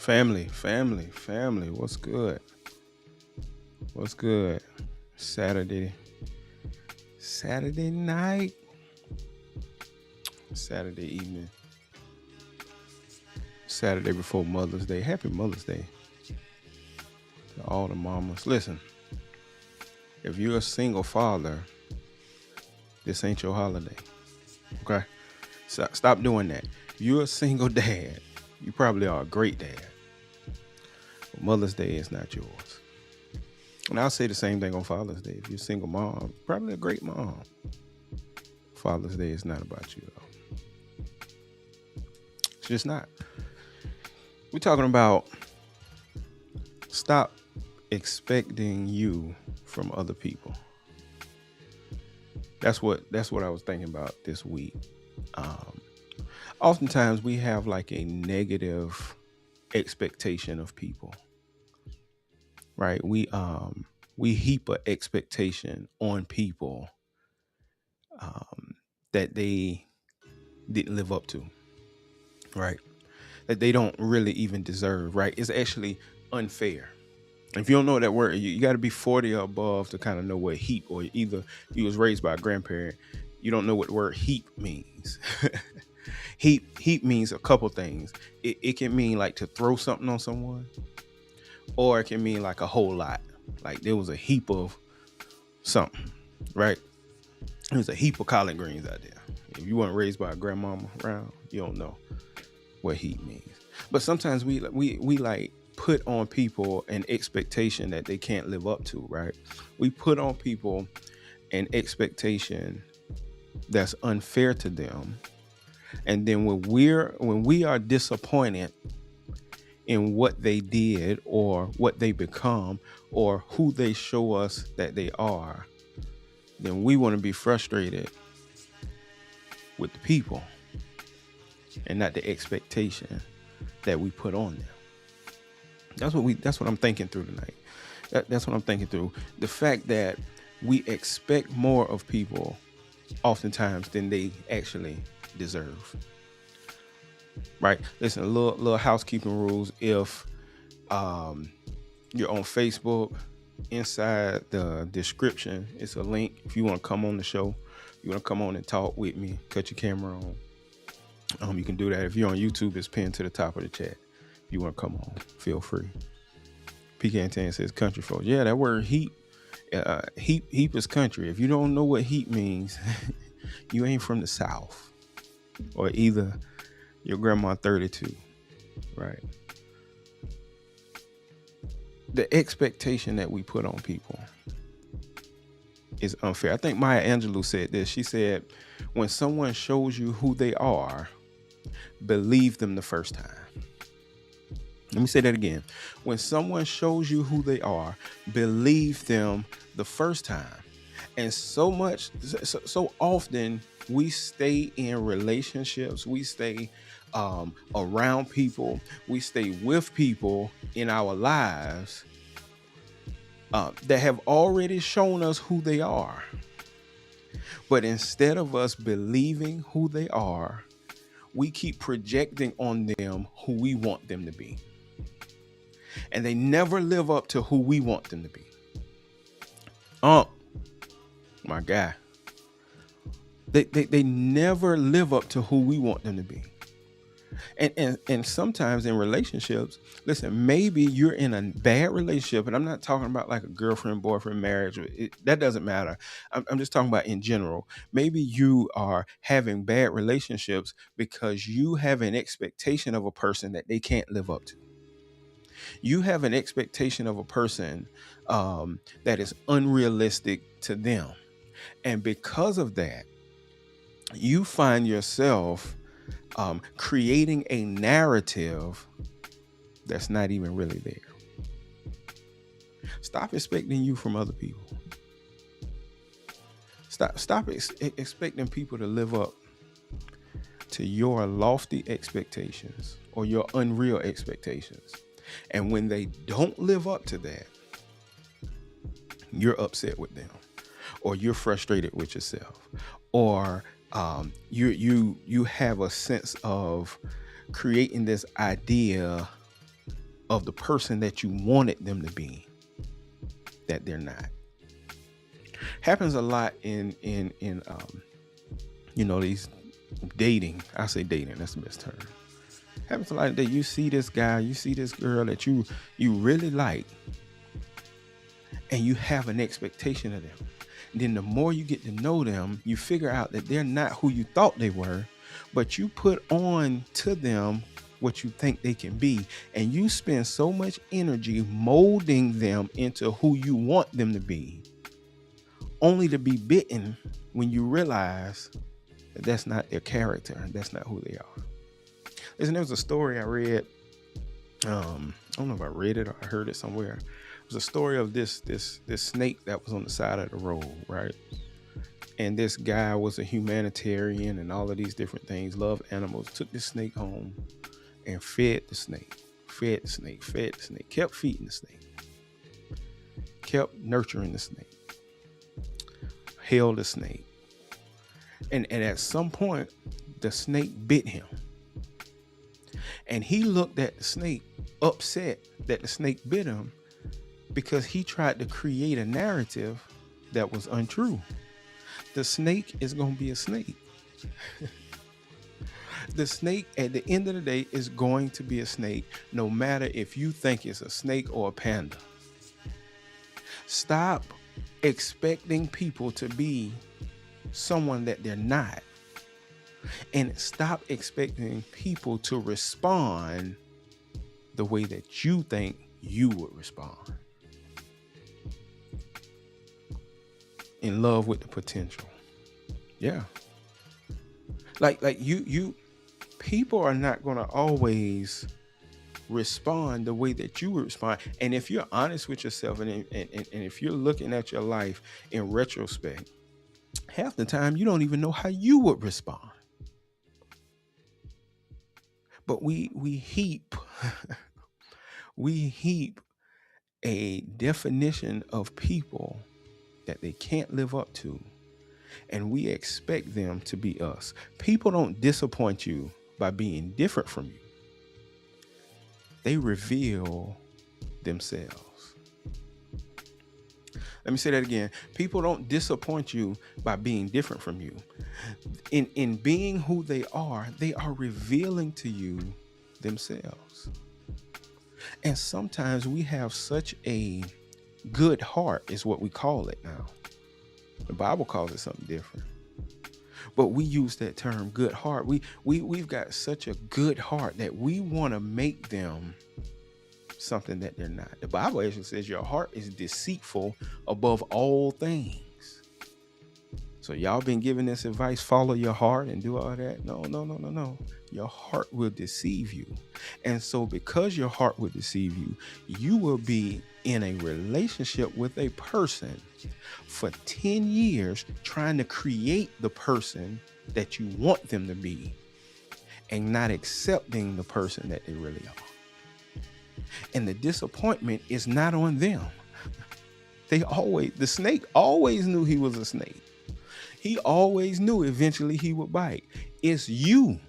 Family. What's good? What's good? Saturday, Saturday night, Saturday evening, Saturday before Mother's Day. Happy Mother's Day to all the mamas. Listen, if you're a single father, this ain't your holiday. Okay, stop doing that. If you're a single dad, you probably are a great dad. But Mother's Day is not yours. And I'll say the same thing on Father's Day. If you're a single mom, probably a great mom. Father's Day is not about you though. It's just not. We're talking about stop expecting you from other people. That's what I was thinking about this week. Um, Oftentimes we have like a negative expectation of people, right? We heap a expectation on people um, that they didn't live up to, right? That they don't really even deserve, right? It's actually unfair. If you don't know that word, you got to be 40 or above to kind of know what heap, or either you was raised by a grandparent, you don't know what the word heap means. Heap means a couple things. It can mean like to throw something on someone, or it can mean like a whole lot. Like there was a heap of something, right? There's a heap of collard greens out there. If you weren't raised by a grandmama around, you don't know what heat means. But sometimes we like put on people an expectation that they can't live up to, right? We put on people an expectation that's unfair to them. And then when we are disappointed in what they did or what they become or who they show us that they are, then we want to be frustrated with the people and not the expectation that we put on them. That's what I'm thinking through tonight. That's what I'm thinking through. The fact that we expect more of people oftentimes than they actually deserve. Right? Listen, a little housekeeping rules. If you're on Facebook, inside the description, it's a link. If you want to come on the show, you want to come on and talk with me, cut your camera on. You can do that. If you're on YouTube, it's pinned to the top of the chat. If you want to come on, feel free. PK Tan says country folks. Yeah, that word heap. Heap is country. If you don't know what heap means, you ain't from the South, or either your grandma 32, right? The expectation that we put on people is unfair. I think Maya Angelou said this. She said, when someone shows you who they are, believe them the first time. Let me say that again. When someone shows you who they are, believe them the first time. And so often we stay in relationships, we stay around people, we stay with people in our lives that have already shown us who they are. But instead of us believing who they are, we keep projecting on them who we want them to be. And they never live up to who we want them to be. My guy. They never live up to who we want them to be. And sometimes in relationships, listen, maybe you're in a bad relationship, and I'm not talking about like a girlfriend, boyfriend, marriage. That doesn't matter. I'm just talking about in general. Maybe you are having bad relationships because you have an expectation of a person that they can't live up to. You have an expectation of a person that is unrealistic to them. And because of that, you find yourself creating a narrative that's not even really there. Stop expecting you from other people. Stop expecting people to live up to your lofty expectations or your unreal expectations. And when they don't live up to that, you're upset with them, or you're frustrated with yourself, or you have a sense of creating this idea of the person that you wanted them to be, that they're not. Happens a lot in these dating. I say dating, that's the best term. Happens a lot that you see this guy, you see this girl that you really like, and you have an expectation of them. And then the more you get to know them, you figure out that they're not who you thought they were, but you put on to them what you think they can be, and you spend so much energy molding them into who you want them to be, only to be bitten when you realize that that's not their character and that's not who they are. Listen, there was a story I read. I don't know if I read it or I heard it somewhere. It was a story of this snake that was on the side of the road, right? And this guy was a humanitarian and all of these different things, loved animals, took this snake home and fed the snake, kept feeding the snake, kept nurturing the snake, held the snake. And at some point, the snake bit him. And he looked at the snake upset that the snake bit him because he tried to create a narrative that was untrue. The snake is going to be a snake. The snake at the end of the day is going to be a snake, no matter if you think it's a snake or a panda. Stop expecting people to be someone that they're not. And stop expecting people to respond the way that you think you would respond. In love with the potential. Yeah. Like you people are not going to always respond the way that you would respond. And if you're honest with yourself and if you're looking at your life in retrospect, half the time you don't even know how you would respond. But we heap a definition of people that they can't live up to, and we expect them to be us. People don't disappoint you by being different from you. They reveal themselves. Let me say that again. People don't disappoint you by being different from you. In being who they are revealing to you themselves. And sometimes we have such a good heart, is what we call it now. The Bible calls it something different. But we use that term good heart. We've got such a good heart that we want to make them something that they're not. The Bible actually says your heart is deceitful above all things. So y'all been giving this advice, follow your heart and do all that. No. Your heart will deceive you. And so because your heart will deceive you, you will be in a relationship with a person for 10 years trying to create the person that you want them to be and not accepting the person that they really are. And the disappointment is not on them. The snake always knew he was a snake. He always knew eventually he would bite. It's you.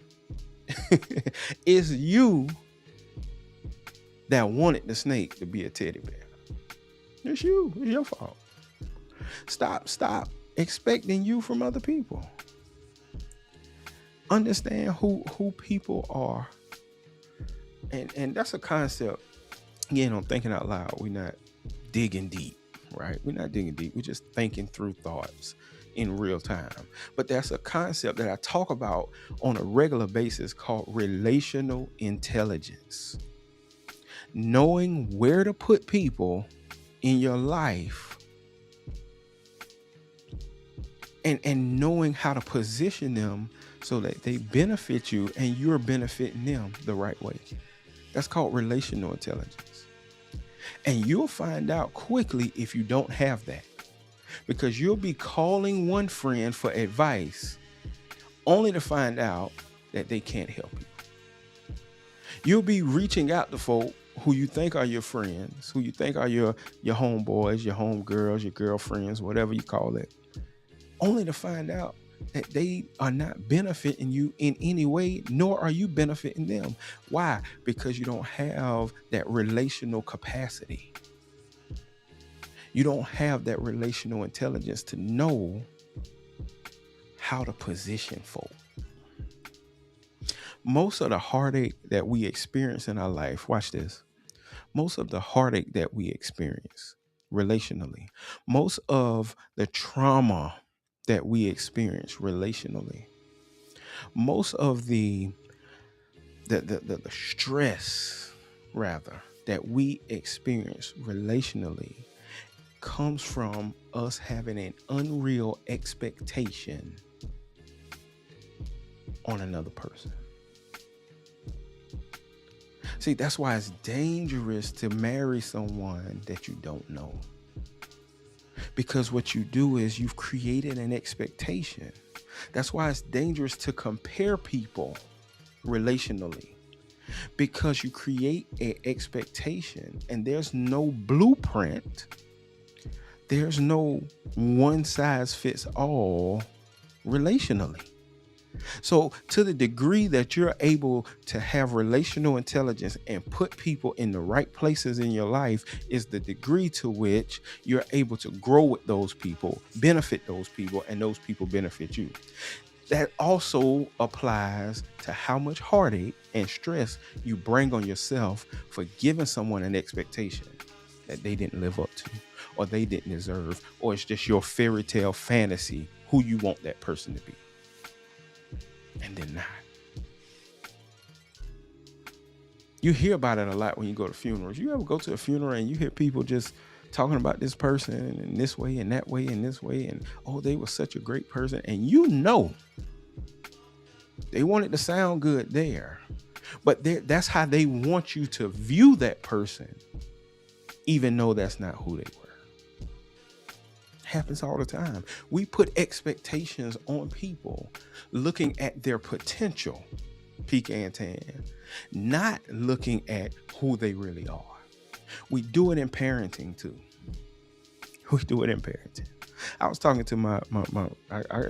It's you that wanted the snake to be a teddy bear. It's you. It's your fault. Stop expecting you from other people. Understand who people are. And that's a concept. Again, I'm thinking out loud. We're not digging deep, right? We're not digging deep. We're just thinking through thoughts in real time. But that's a concept that I talk about on a regular basis called relational intelligence. Knowing where to put people in your life and knowing how to position them so that they benefit you and you're benefiting them the right way. That's called relational intelligence. And you'll find out quickly if you don't have that, because you'll be calling one friend for advice only to find out that they can't help you. You'll be reaching out to folk who you think are your friends, who you think are your homeboys, your homegirls, your girlfriends, whatever you call it, only to find out that they are not benefiting you in any way, nor are you benefiting them. Why? Because you don't have that relational capacity. You don't have that relational intelligence to know how to position folk. Most of the heartache that we experience in our life, watch this. Most of the heartache that we experience relationally, most of the trauma that we experience relationally, most of the stress rather that we experience relationally comes from us having an unreal expectation on another person. See, that's why it's dangerous to marry someone that you don't know. Because what you do is you've created an expectation. That's why it's dangerous to compare people relationally, because you create an expectation and there's no blueprint. There's no one size fits all relationally. So to the degree that you're able to have relational intelligence and put people in the right places in your life is the degree to which you're able to grow with those people, benefit those people, and those people benefit you. That also applies to how much heartache and stress you bring on yourself for giving someone an expectation that they didn't live up to, or they didn't deserve, or it's just your fairy tale fantasy who you want that person to be. And they're not. You hear about it a lot when you go to funerals. You ever go to a funeral and you hear people just talking about this person in this way and that way and this way, and oh, they were such a great person, and you know they want it to sound good there, but that's how they want you to view that person, even though that's not who they were. Happens all the time. We put expectations on people looking at their potential, peak and tan, not looking at who they really are. We do it in parenting too. We do it in parenting. I was talking to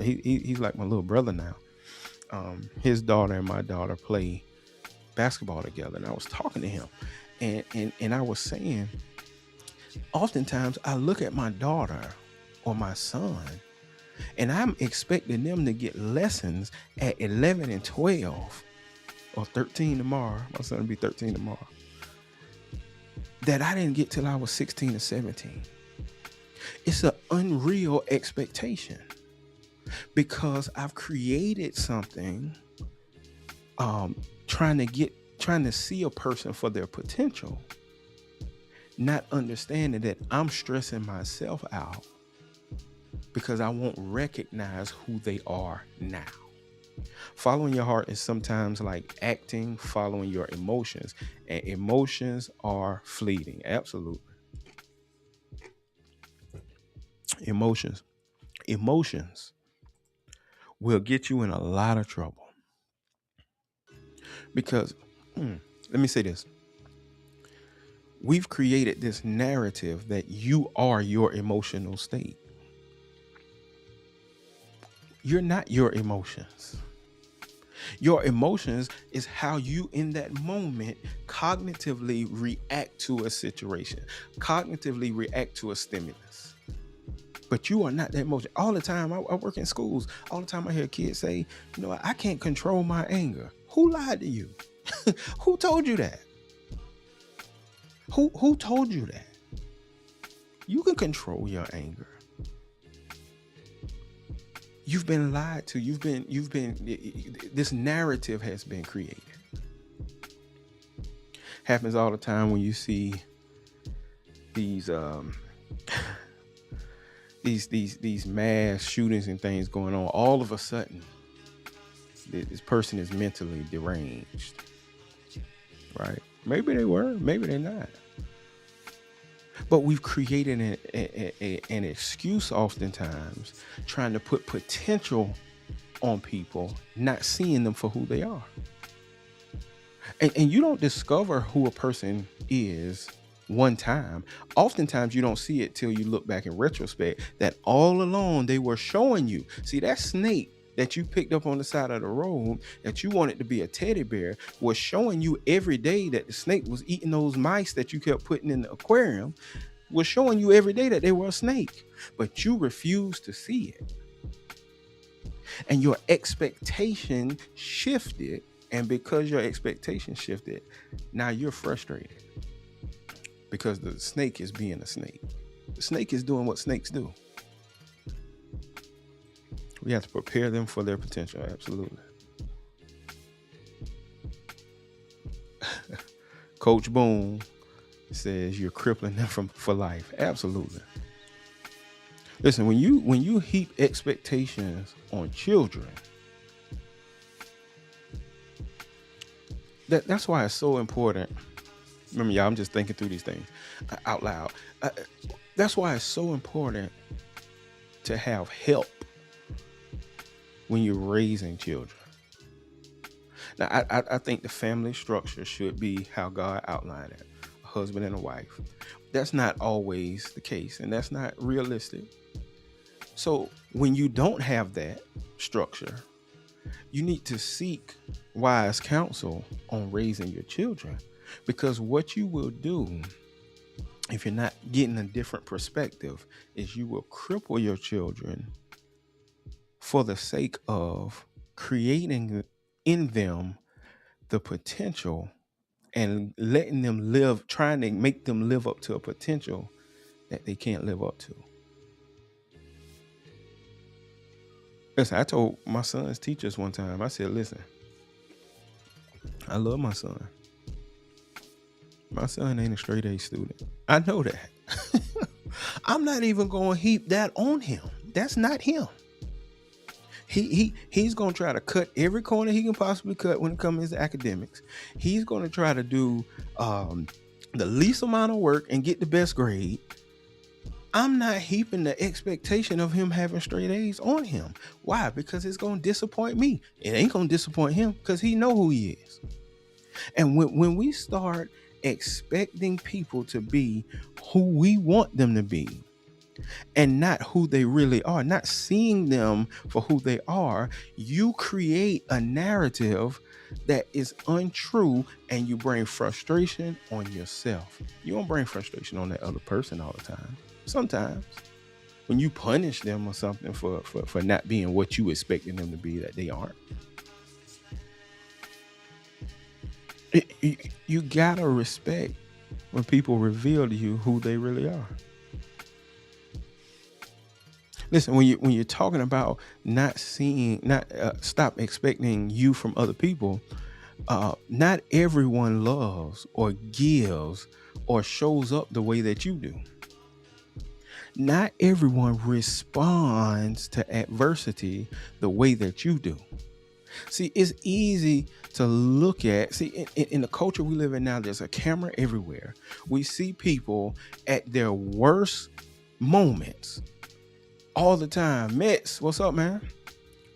he's like my little brother now. His daughter and my daughter play basketball together, and I was talking to him, and I was saying, oftentimes I look at my daughter or my son, and I'm expecting them to get lessons at 11 and 12 or 13 tomorrow. My son will be 13 tomorrow. That I didn't get till I was 16 or 17. It's an unreal expectation because I've created something, trying to see a person for their potential, not understanding that I'm stressing myself out because I won't recognize who they are now. Following your heart is sometimes like acting, following your emotions, and emotions are fleeting. Absolutely. Emotions will get you in a lot of trouble because, let me say this. We've created this narrative that you are your emotional state. You're not your emotions. Your emotions is how you in that moment cognitively react to a situation, cognitively react to a stimulus. But you are not that emotion. All the time, I work in schools. All the time I hear kids say, I can't control my anger. Who lied to you? Who told you that? Who told you that? You can control your anger. You've been lied to. This narrative has been created. Happens all the time when you see these mass shootings and things going on. All of a sudden, this person is mentally deranged, right? Maybe they were, maybe they're not. But we've created an excuse oftentimes, trying to put potential on people, not seeing them for who they are. And you don't discover who a person is one time. Oftentimes you don't see it till you look back in retrospect that all along they were showing you. See, that snake that you picked up on the side of the road that you wanted to be a teddy bear was showing you every day that the snake was eating those mice that you kept putting in the aquarium, was showing you every day that they were a snake, but you refused to see it. And your expectation shifted. And because your expectation shifted, now you're frustrated because the snake is being a snake. The snake is doing what snakes do. We have to prepare them for their potential. Absolutely. Coach Boone says you're crippling them for life. Absolutely. Listen, when you heap expectations on children, that's why it's so important. Remember, y'all, I'm just thinking through these things out loud. That's why it's so important to have help when you're raising children. Now, I think the family structure should be how God outlined it, a husband and a wife. That's not always the case, and that's not realistic. So when you don't have that structure, you need to seek wise counsel on raising your children, because what you will do if you're not getting a different perspective is you will cripple your children for the sake of creating in them the potential and letting them live, trying to make them live up to a potential that they can't live up to. Listen, I told my son's teachers one time, I said, listen, I love my son. My son ain't a straight A student. I know that. I'm not even going to heap that on him. That's not him. He's going to try to cut every corner he can possibly cut when it comes to academics. He's going to try to do the least amount of work and get the best grade. I'm not heaping the expectation of him having straight A's on him. Why? Because it's going to disappoint me. It ain't going to disappoint him because he know who he is. And when we start expecting people to be who we want them to be and not who they really are, not seeing them for who they are, you create a narrative that is untrue and you bring frustration on yourself. You don't bring frustration on that other person all the time. Sometimes when you punish them or something for not being what you expected them to be, that they aren't. You gotta respect when people reveal to you who they really are. Listen, when you're talking about stop expecting you from other people. Not everyone loves or gives or shows up the way that you do. Not everyone responds to adversity the way that you do. See, it's easy to look at. See, in the culture we live in now, there's a camera everywhere. We see people at their worst moments all the time. Mets, what's up, man?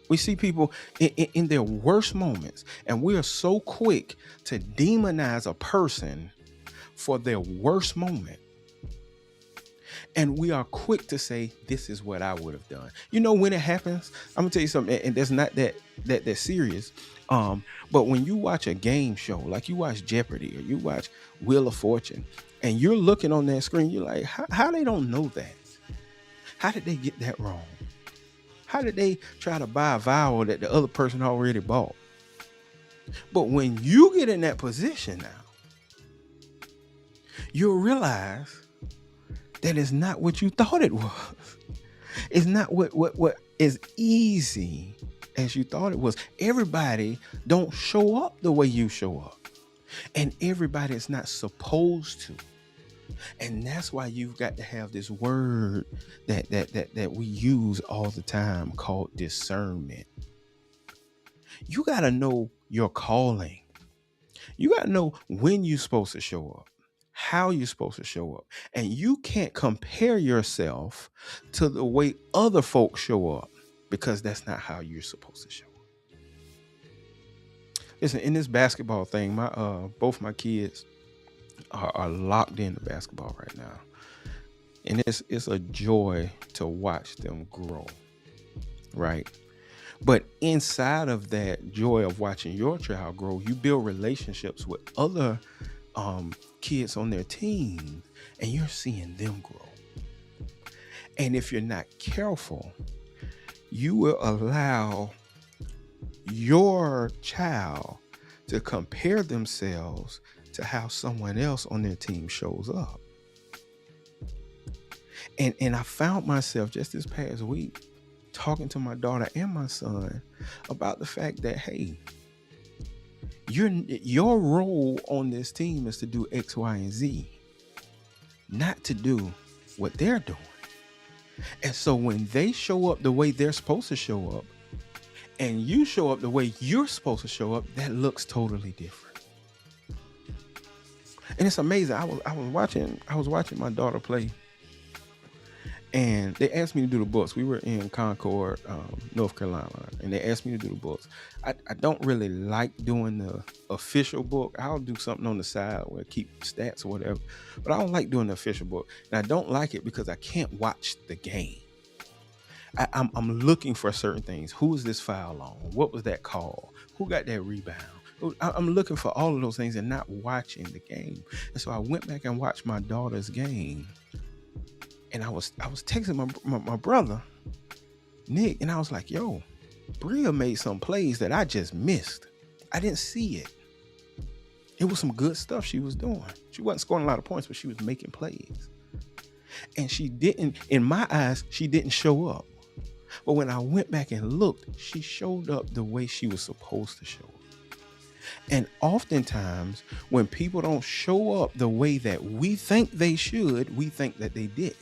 We see people in their worst moments, and we are so quick to demonize a person for their worst moment. And we are quick to say, this is what I would have done. You know, when it happens, I'm gonna tell you something, and that's not that serious. But when you watch a game show, like you watch Jeopardy or you watch Wheel of Fortune, and you're looking on that screen, you're like, how they don't know that? How did they get that wrong? How did they try to buy a vowel that the other person already bought? But when you get in that position now, you'll realize that is not what you thought it was. It's not what is easy as you thought it was. Everybody don't show up the way you show up. And everybody is not supposed to. And that's why you've got to have this word that we use all the time called discernment. You got to know your calling. You got to know when you're supposed to show up, how you're supposed to show up. And you can't compare yourself to the way other folks show up, because that's not how you're supposed to show up. Listen, in this basketball thing, both my kids are locked into basketball right now. And it's a joy to watch them grow, right? But inside of that joy of watching your child grow, you build relationships with other kids on their team, and you're seeing them grow. And if you're not careful, you will allow your child to compare themselves to how someone else on their team shows up. And I found myself just this past week talking to my daughter and my son about the fact that, hey, your role on this team is to do X, Y, and Z, not to do what they're doing. And so when they show up the way they're supposed to show up, and you show up the way you're supposed to show up, that looks totally different. And it's amazing. I was watching my daughter play, and they asked me to do the books. We were in Concord, North Carolina, and they asked me to do the books. I don't really like doing the official book. I'll do something on the side where I keep stats or whatever, but I don't like doing the official book. And I don't like it because I can't watch the game. I'm looking for certain things. Who is this foul on? What was that call? Who got that rebound? I'm looking for all of those things and not watching the game. And so I went back and watched my daughter's game. And I was texting my brother, Nick, and I was like, yo, Bria made some plays that I just missed. I didn't see it. It was some good stuff she was doing. She wasn't scoring a lot of points, but she was making plays. And she didn't, in my eyes, she didn't show up. But when I went back and looked, she showed up the way she was supposed to show up. And oftentimes, when people don't show up the way that we think they should, we think that they didn't.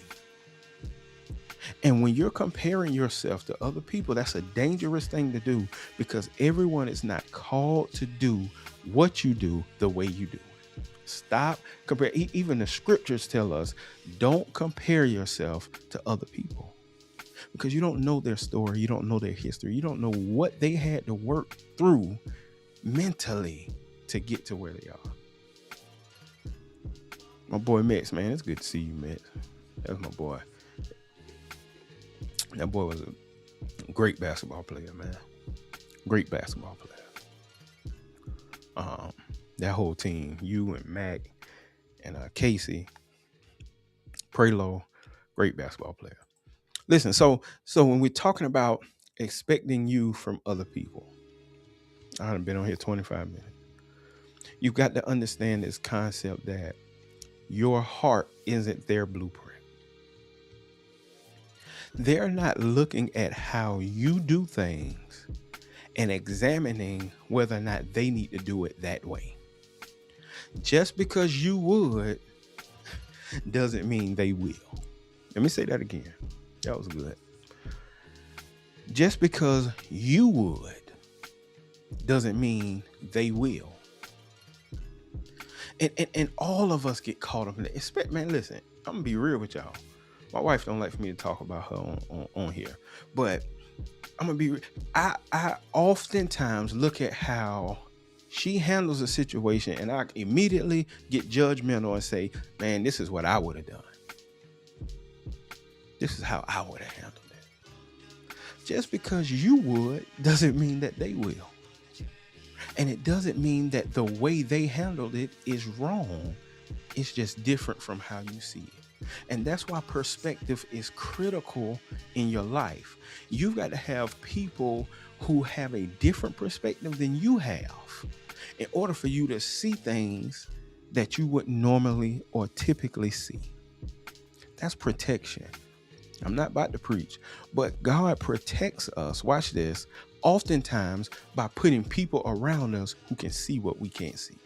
And when you're comparing yourself to other people, that's a dangerous thing to do, because everyone is not called to do what you do the way you do it. Stop comparing. Even the scriptures tell us, don't compare yourself to other people, because you don't know their story. You don't know their history. You don't know what they had to work through mentally to get to where they are. My boy Mex, man, it's good to see you, Mex. That's my boy. That boy was a great basketball player, man. Great basketball player. That whole team, you and Mac and Casey, Prelo, great basketball player. Listen, so when we're talking about expecting you from other people, I've been on here 25 minutes. You've got to understand this concept that your heart isn't their blueprint. They're not looking at how you do things and examining whether or not they need to do it that way. Just because you would doesn't mean they will. Let me say that again. That was good. Just because you would doesn't mean they will. And all of us get caught up in it. Man, listen, I'm gonna be real with y'all. My wife don't like for me to talk about her on here, but I'm gonna be. I oftentimes look at how she handles a situation, and I immediately get judgmental and say, "Man, this is what I would have done. This is how I would have handled it." Just because you would doesn't mean that they will, and it doesn't mean that the way they handled it is wrong. It's just different from how you see it. And that's why perspective is critical in your life. You've got to have people who have a different perspective than you have in order for you to see things that you wouldn't normally or typically see. That's protection. I'm not about to preach, but God protects us, watch this, oftentimes by putting people around us who can see what we can't see.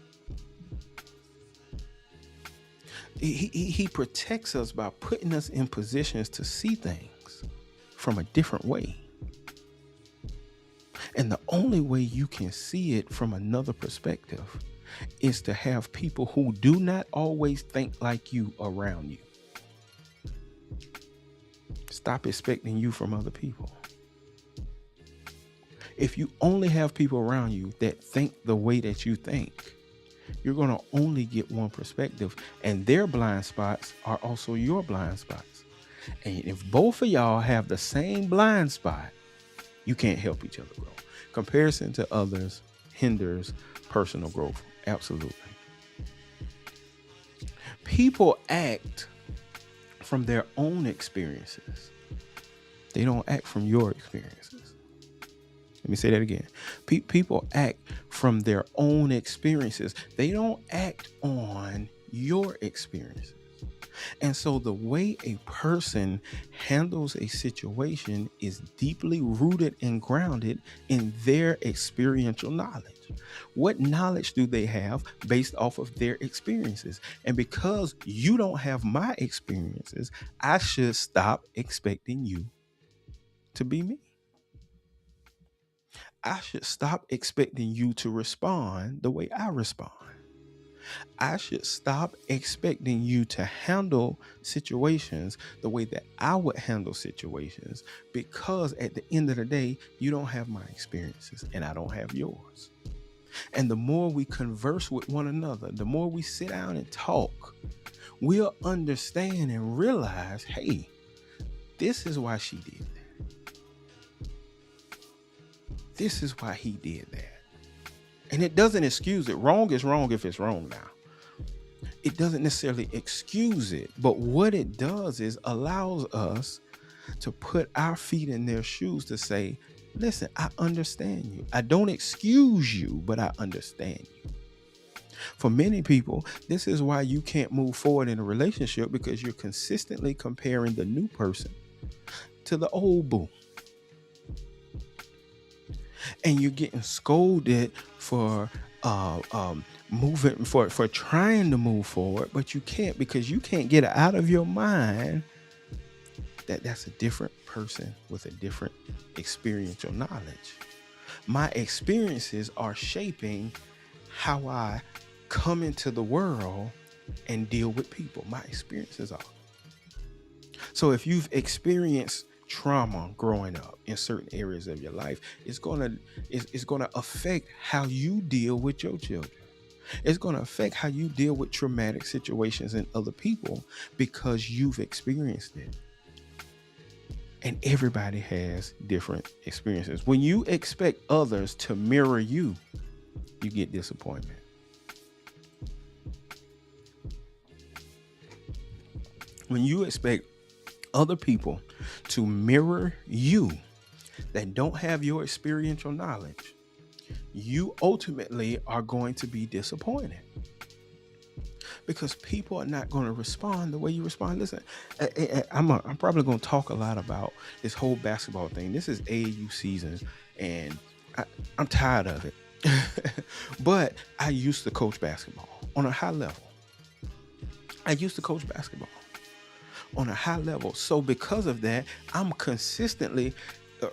He protects us by putting us in positions to see things from a different way. And the only way you can see it from another perspective is to have people who do not always think like you around you. Stop expecting you from other people. If you only have people around you that think the way that you think, you're going to only get one perspective, and their blind spots are also your blind spots. And if both of y'all have the same blind spot, you can't help each other grow. Comparison to others hinders personal growth. Absolutely. People act from their own experiences. They don't act from your experiences. Let me say that again. People act from their own experiences. They don't act on your experiences. And so the way a person handles a situation is deeply rooted and grounded in their experiential knowledge. What knowledge do they have based off of their experiences? And because you don't have my experiences, I should stop expecting you to be me. I should stop expecting you to respond the way I respond. I should stop expecting you to handle situations the way that I would handle situations, because at the end of the day, you don't have my experiences and I don't have yours. And the more we converse with one another, the more we sit down and talk, we'll understand and realize, hey, this is why she did that. This is why he did that. And it doesn't excuse it. Wrong is wrong if it's wrong now. It doesn't necessarily excuse it. But what it does is allows us to put our feet in their shoes to say, listen, I understand you. I don't excuse you, but I understand you. For many people, this is why you can't move forward in a relationship, because you're consistently comparing the new person to the old boo. And you're getting scolded for moving for trying to move forward, but you can't, because you can't get it out of your mind that that's a different person with a different experiential knowledge. My experiences are shaping how I come into the world and deal with people. My experiences are. So if you've experienced trauma growing up in certain areas of your life, it's gonna affect how you deal with your children. It's gonna affect how you deal with traumatic situations in other people, because you've experienced it. And everybody has different experiences. When you expect others to mirror you, you get disappointment. When you expect other people to mirror you that don't have your experiential knowledge, you ultimately are going to be disappointed, because people are not going to respond the way you respond. Listen, I'm probably going to talk a lot about this whole basketball thing. This is AAU season, and I'm tired of it. But I used to coach basketball on a high level. So because of that, I'm consistently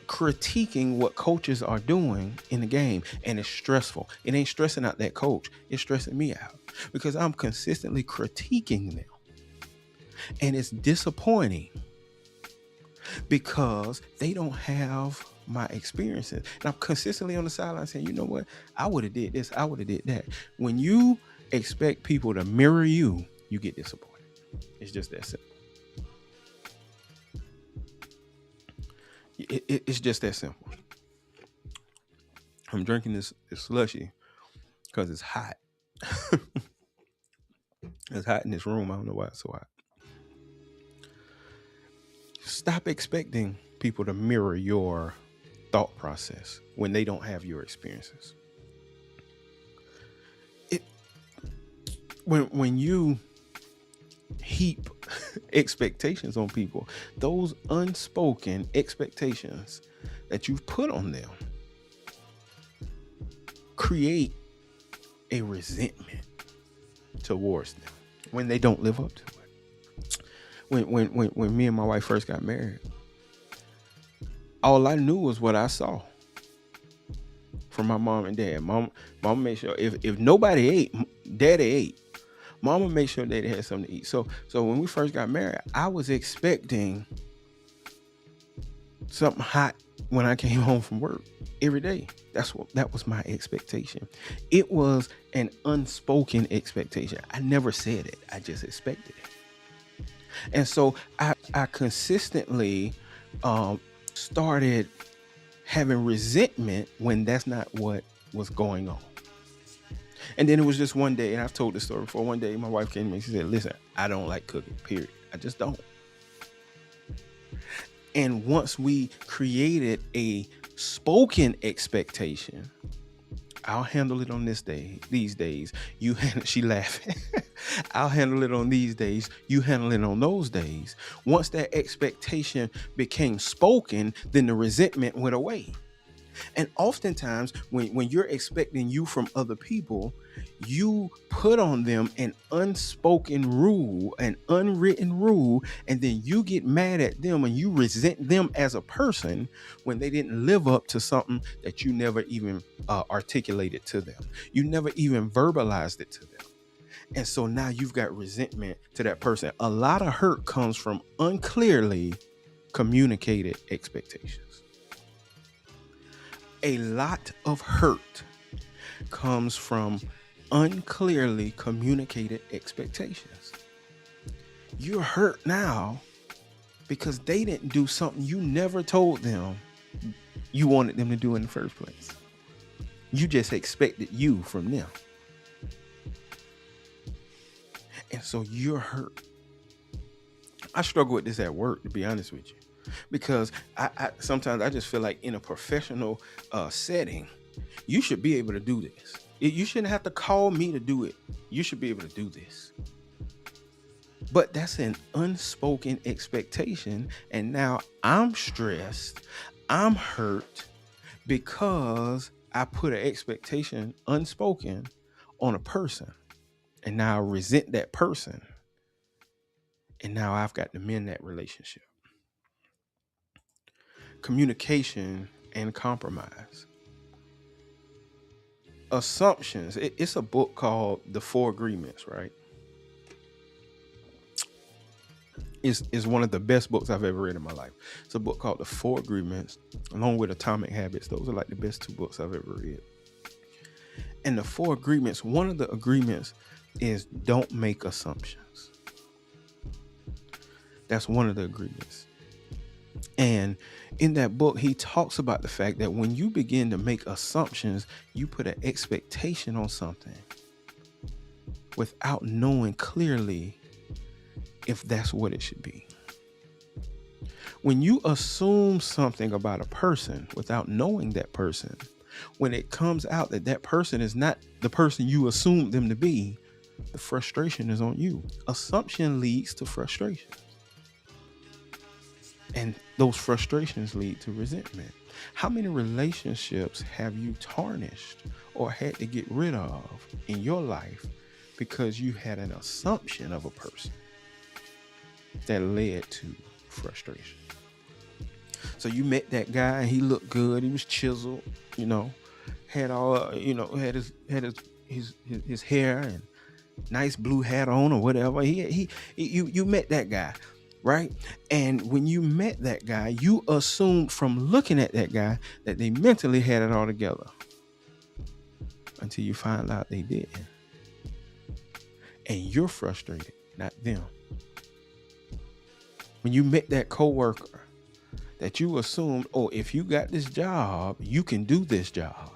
critiquing what coaches are doing in the game, and it's stressful. It ain't stressing out that coach, it's stressing me out, because I'm consistently critiquing them. And it's disappointing because they don't have my experiences. And I'm consistently on the sideline saying, you know what, I would have did this, I would have did that. When you expect people to mirror you, you get disappointed. It's just that simple. It's just that simple. I'm drinking this slushy because it's hot. It's hot in this room. I don't know why it's so hot. Stop expecting people to mirror your thought process when they don't have your experiences. When you heap expectations on people, those unspoken expectations that you've put on them create a resentment towards them when they don't live up to it. When me and my wife first got married, all I knew was what I saw from my mom and dad. Mom made sure if nobody ate, daddy ate. Mama made sure they had something to eat. So when we first got married, I was expecting something hot when I came home from work every day. That was my expectation. It was an unspoken expectation. I never said it. I just expected it. And so I consistently started having resentment when that's not what was going on. And then it was just one day, and I've told this story before. One day, my wife came to me and she said, "Listen, I don't like cooking, period. I just don't." And once we created a spoken expectation, I'll handle it on these days. You handle, she laughing. I'll handle it on these days. You handle it on those days. Once that expectation became spoken, then the resentment went away. And oftentimes when you're expecting you from other people, you put on them an unspoken rule, an unwritten rule, and then you get mad at them and you resent them as a person when they didn't live up to something that you never even articulated to them. You never even verbalized it to them. And so now you've got resentment to that person. A lot of hurt comes from unclearly communicated expectations. A lot of hurt comes from unclearly communicated expectations. You're hurt now because they didn't do something you never told them you wanted them to do in the first place. You just expected you from them. And so you're hurt. I struggle with this at work, to be honest with you. Because I sometimes I just feel like in a professional setting, you should be able to do this. You shouldn't have to call me to do it. You should be able to do this. But that's an unspoken expectation. And now I'm stressed. I'm hurt because I put an expectation unspoken on a person. And now I resent that person. And now I've got to mend that relationship. Communication and compromise. Assumptions. It's a book called The Four Agreements, right? It's one of the best books I've ever read in my life. It's a book called The Four Agreements, along with Atomic Habits. Those are like the best two books I've ever read. And the Four Agreements, one of the agreements is don't make assumptions. That's one of the agreements. And in that book, he talks about the fact that when you begin to make assumptions, you put an expectation on something without knowing clearly if that's what it should be. When you assume something about a person without knowing that person, when it comes out that that person is not the person you assumed them to be, the frustration is on you. Assumption leads to frustration. And those frustrations lead to resentment. How many relationships have you tarnished or had to get rid of in your life because you had an assumption of a person that led to frustration? So you met that guy and he looked good. He was chiseled, had all, had his hair and nice blue hat on or whatever. You met that guy. Right? And when you met that guy, you assumed from looking at that guy that they mentally had it all together until you find out they didn't. And you're frustrated, not them. When you met that coworker that you assumed, oh, if you got this job, you can do this job,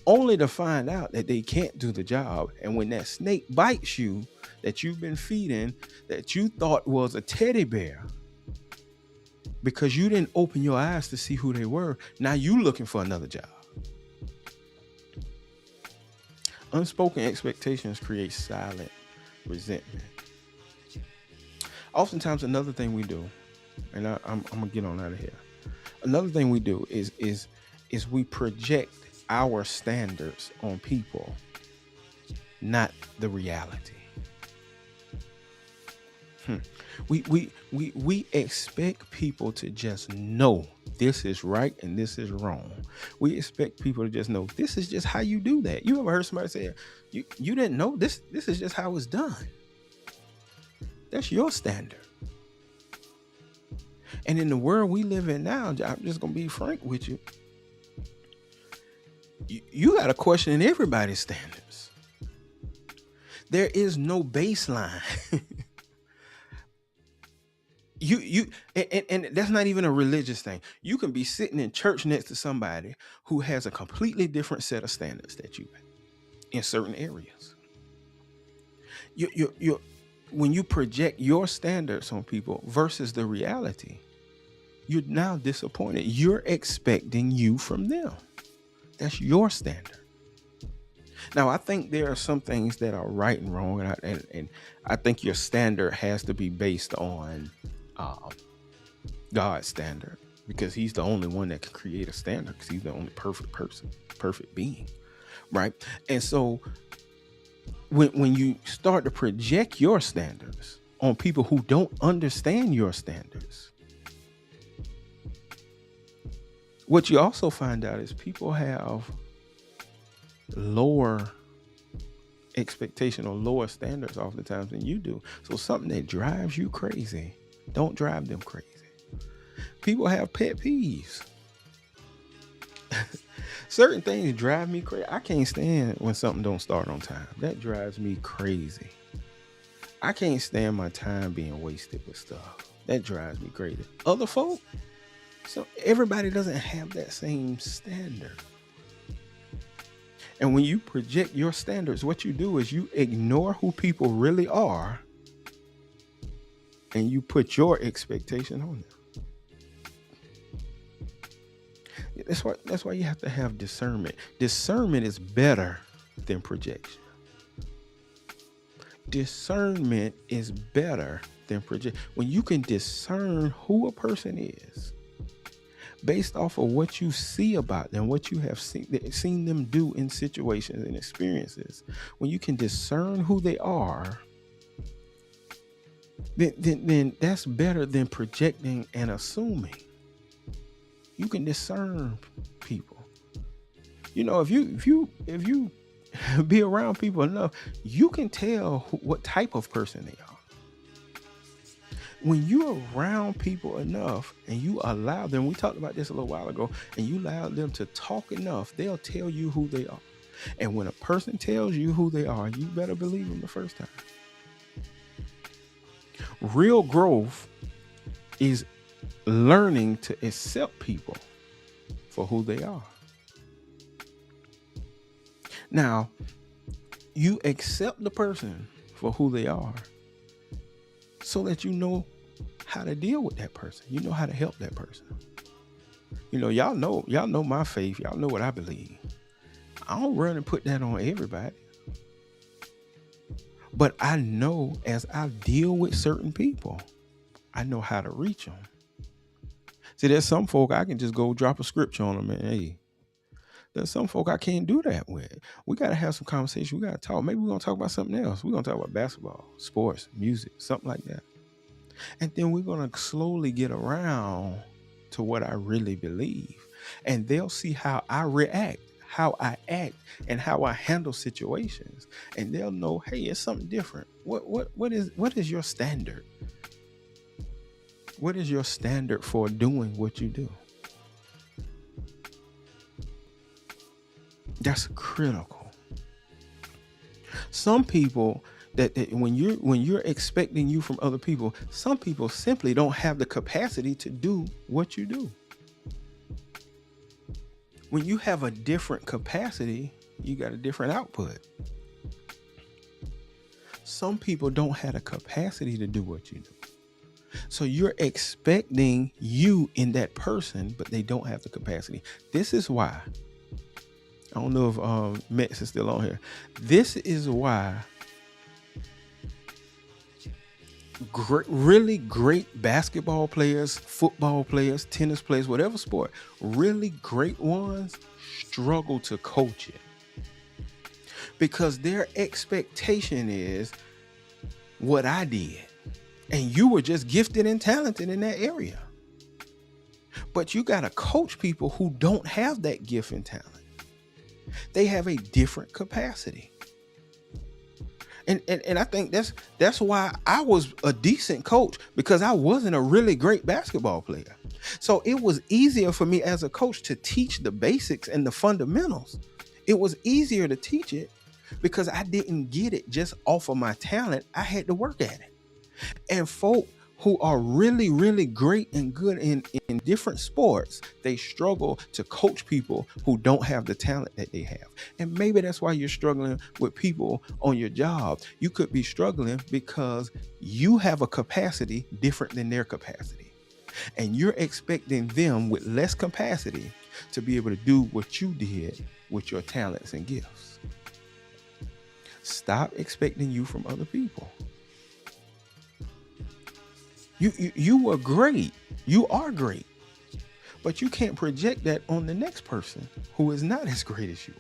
only to find out that they can't do the job. And when that snake bites you, that you've been feeding, that you thought was a teddy bear, because you didn't open your eyes to see who they were, now you looking for another job. Unspoken expectations create silent resentment. Oftentimes, another thing we do, and I'm gonna get on out of here. Another thing we do is we project our standards on people, not the reality. We expect people to just know this is right and this is wrong. We expect people to just know this is just how you do that. You ever heard somebody say, you didn't know this is just how it's done? That's your standard. And in the world we live in now, I'm just gonna be frank with you. You got to question everybody's standards. There is no baseline. You and that's not even a religious thing. You can be sitting in church next to somebody who has a completely different set of standards that you have in certain areas. You when you project your standards on people versus the reality, you're now disappointed. You're expecting you from them. That's your standard. Now, I think there are some things that are right and wrong, and I think your standard has to be based on um, God's standard, because He's the only one that can create a standard, because He's the only perfect person, perfect being, right? And so, when you start to project your standards on people who don't understand your standards, what you also find out is people have lower expectation or lower standards oftentimes than you do. So something that drives you crazy, don't drive them crazy. People have pet peeves. Certain things drive me crazy. I can't stand when something don't start on time. That drives me crazy. I can't stand my time being wasted with stuff. That drives me crazy. Other folk, so everybody doesn't have that same standard. And when you project your standards, what you do is you ignore who people really are and you put your expectation on them. That's why you have to have discernment. Discernment is better than projection. Discernment is better than projection. When you can discern who a person is based off of what you see about them, what you have seen them do in situations and experiences, when you can discern who they are, then that's better than projecting and assuming. You can discern people. If you be around people enough, you can tell what type of person they are. When you're around people enough and you allow them, we talked about this a little while ago, and you allow them to talk enough, they'll tell you who they are. And when a person tells you who they are, you better believe them the first time. Real growth is learning to accept people for who they are. Now, you accept the person for who they are so that you know how to deal with that person. You know how to help that person. Y'all know my faith. Y'all know what I believe. I don't run and put that on everybody. But I know as I deal with certain people, I know how to reach them. See, there's some folk I can just go drop a scripture on them and hey, there's some folk I can't do that with. We got to have some conversation. We got to talk. Maybe we're going to talk about something else. We're going to talk about basketball, sports, music, something like that. And then we're going to slowly get around to what I really believe. And they'll see how I react, how I act, and how I handle situations. And they'll know, hey, it's something different. What is your standard? What is your standard for doing what you do? That's critical. Some people that when you're expecting you from other people, some people simply don't have the capacity to do what you do. When you have a different capacity, you got a different output. Some people don't have the capacity to do what you do. So you're expecting you in that person, but they don't have the capacity. This is why. I don't know if Mex is still on here. This is why really great basketball players, football players, tennis players, whatever sport, really great ones struggle to coach it. Because their expectation is what I did. And you were just gifted and talented in that area. But you got to coach people who don't have that gift and talent. They have a different capacity. And I think that's why I was a decent coach, because I wasn't a really great basketball player. So it was easier for me as a coach to teach the basics and the fundamentals. It was easier to teach it because I didn't get it just off of my talent. I had to work at it. And folk who are really, really great and good in different sports, they struggle to coach people who don't have the talent that they have. And maybe that's why you're struggling with people on your job. You could be struggling because you have a capacity different than their capacity. And you're expecting them with less capacity to be able to do what you did with your talents and gifts. Stop expecting you from other people. You were great. You are great. But you can't project that on the next person who is not as great as you.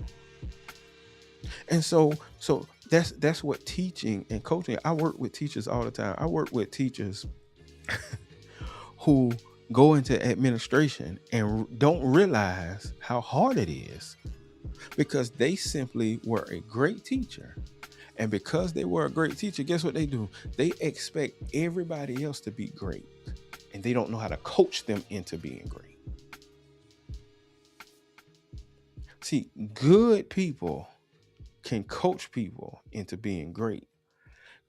And so that's what teaching and coaching. I work with teachers all the time. I work with teachers who go into administration and don't realize how hard it is because they simply were a great teacher. And because they were a great teacher, guess what they do? They expect everybody else to be great. And they don't know how to coach them into being great. See, good people can coach people into being great.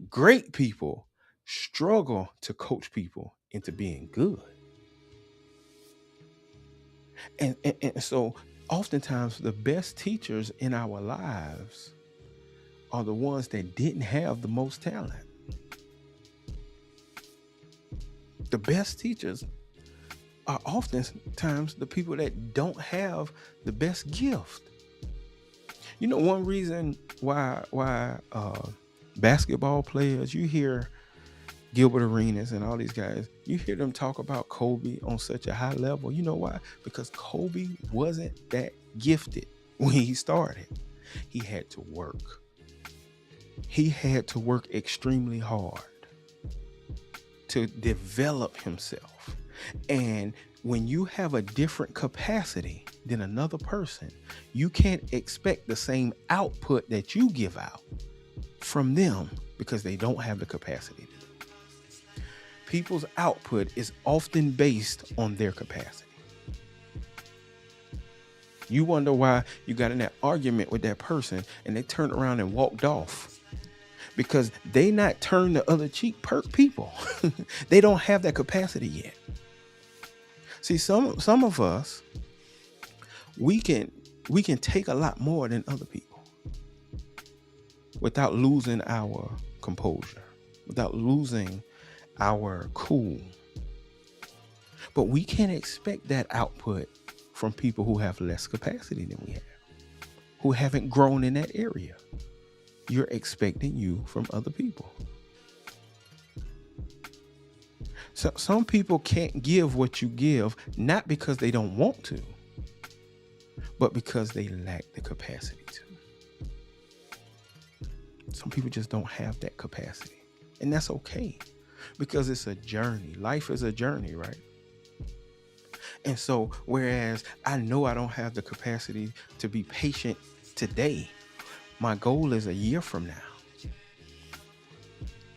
Great people struggle to coach people into being good. And so oftentimes the best teachers in our lives are the ones that didn't have the most talent. The best teachers are oftentimes the people that don't have the best gift. You know, one reason why basketball players, you hear Gilbert Arenas and all these guys, you hear them talk about Kobe on such a high level. You know why? Because Kobe wasn't that gifted when he started. He had to work. He had to work extremely hard to develop himself. And when you have a different capacity than another person, you can't expect the same output that you give out from them because they don't have the capacity. People's output is often based on their capacity. You wonder why you got in that argument with that person and they turned around and walked off. Because they not turn the other cheek people. They don't have that capacity yet. See, some of us, we can take a lot more than other people without losing our composure, without losing our cool. But we can't expect that output from people who have less capacity than we have, who haven't grown in that area. You're expecting you from other people. So some people can't give what you give, not because they don't want to, but because they lack the capacity to. Some people just don't have that capacity. And that's okay, because it's a journey. Life is a journey, right? And so, whereas I know I don't have the capacity to be patient today, my goal is a year from now,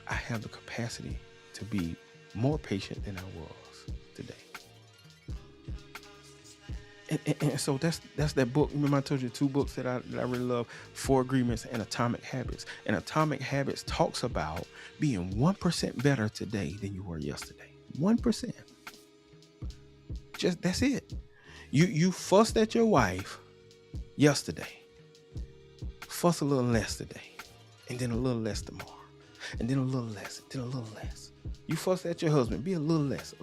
I have the capacity to be more patient than I was today. And so that's that book. Remember I told you 2 books that I really love, 4 Agreements and Atomic Habits. And Atomic Habits talks about being 1% better today than you were yesterday. 1%. Just that's it. You fussed at your wife yesterday. Fuss a little less today, and then a little less tomorrow, and then a little less, then a little less. You fuss at your husband, be a little less,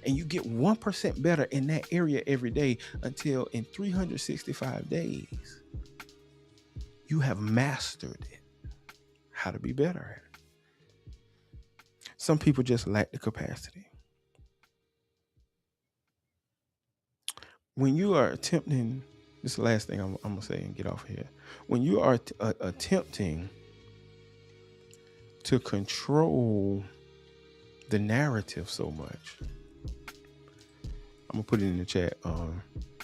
and you get 1% better in that area every day until in 365 days, you have mastered it, how to be better at it. Some people just lack the capacity. When you are attempting, this is the last thing I'm going to say and get off of here. When you are attempting to control the narrative so much, I'm going to put it in the chat,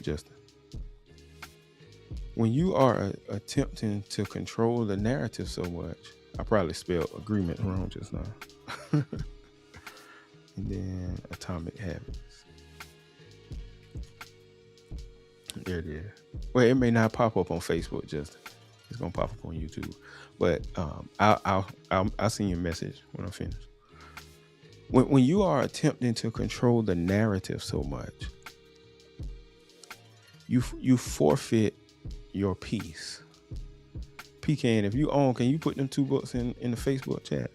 Justin. When you are attempting to control the narrative so much, I probably spelled agreement wrong just now. And then Atomic Habits. There it is. Well, it may not pop up on Facebook, just it's gonna pop up on YouTube. But I'll send you a message when I'm finished. When you are attempting to control the narrative so much, you forfeit your peace. Pecan, if you own, can you put them 2 books in the Facebook chat?